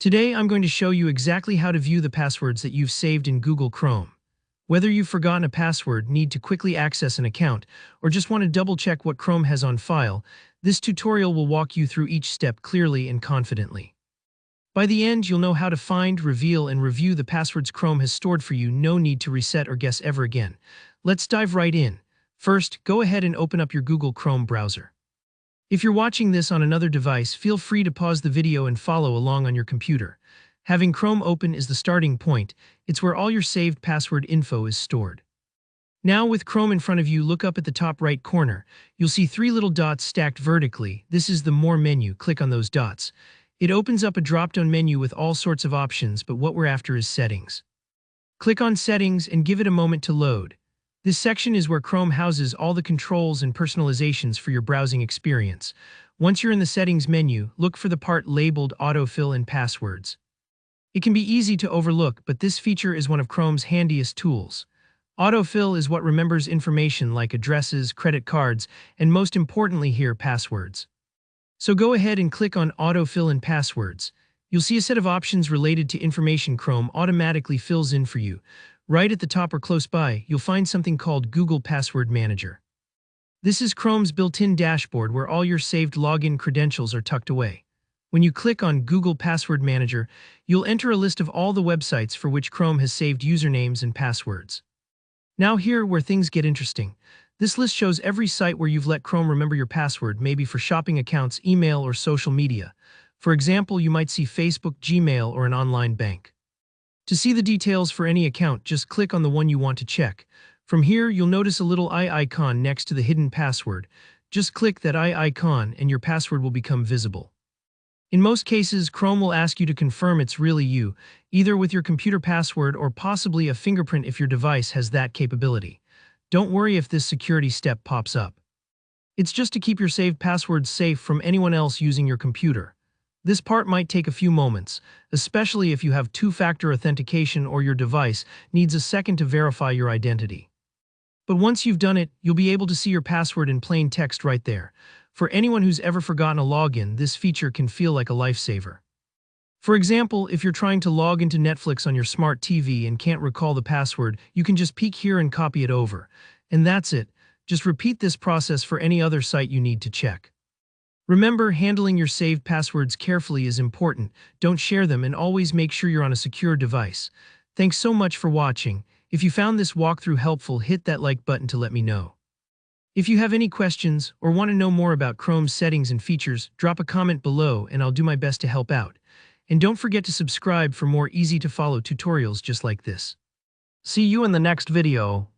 Today, I'm going to show you exactly how to view the passwords that you've saved in Google Chrome. Whether you've forgotten a password, need to quickly access an account, or just want to double-check what Chrome has on file, this tutorial will walk you through each step clearly and confidently. By the end, you'll know how to find, reveal, and review the passwords Chrome has stored for you. No need to reset or guess ever again. Let's dive right in. First, go ahead and open up your Google Chrome browser. If you're watching this on another device, feel free to pause the video and follow along on your computer. Having Chrome open is the starting point. It's where all your saved password info is stored. Now, with Chrome in front of you, look up at the top right corner. You'll see three little dots stacked vertically. This is the More menu. Click on those dots. It opens up a drop-down menu with all sorts of options, but what we're after is Settings. Click on Settings and give it a moment to load. This section is where Chrome houses all the controls and personalizations for your browsing experience. Once you're in the Settings menu, look for the part labeled Autofill and Passwords. It can be easy to overlook, but this feature is one of Chrome's handiest tools. Autofill is what remembers information like addresses, credit cards, and most importantly here, passwords. So go ahead and click on Autofill and Passwords. You'll see a set of options related to information Chrome automatically fills in for you. Right at the top or close by, you'll find something called Google Password Manager. This is Chrome's built-in dashboard where all your saved login credentials are tucked away. When you click on Google Password Manager, you'll enter a list of all the websites for which Chrome has saved usernames and passwords. Now here where things get interesting. This list shows every site where you've let Chrome remember your password, maybe for shopping accounts, email, or social media. For example, you might see Facebook, Gmail, or an online bank. To see the details for any account, just click on the one you want to check. From here, you'll notice a little eye icon next to the hidden password. Just click that eye icon and your password will become visible. In most cases, Chrome will ask you to confirm it's really you, either with your computer password or possibly a fingerprint if your device has that capability. Don't worry if this security step pops up. It's just to keep your saved passwords safe from anyone else using your computer. This part might take a few moments, especially if you have two-factor authentication or your device needs a second to verify your identity. But once you've done it, you'll be able to see your password in plain text right there. For anyone who's ever forgotten a login, this feature can feel like a lifesaver. For example, if you're trying to log into Netflix on your smart TV and can't recall the password, you can just peek here and copy it over. And that's it. Just repeat this process for any other site you need to check. Remember, handling your saved passwords carefully is important. Don't share them and always make sure you're on a secure device. Thanks so much for watching. If you found this walkthrough helpful, hit that like button to let me know. If you have any questions or want to know more about Chrome's settings and features, drop a comment below and I'll do my best to help out. And don't forget to subscribe for more easy-to-follow tutorials just like this. See you in the next video.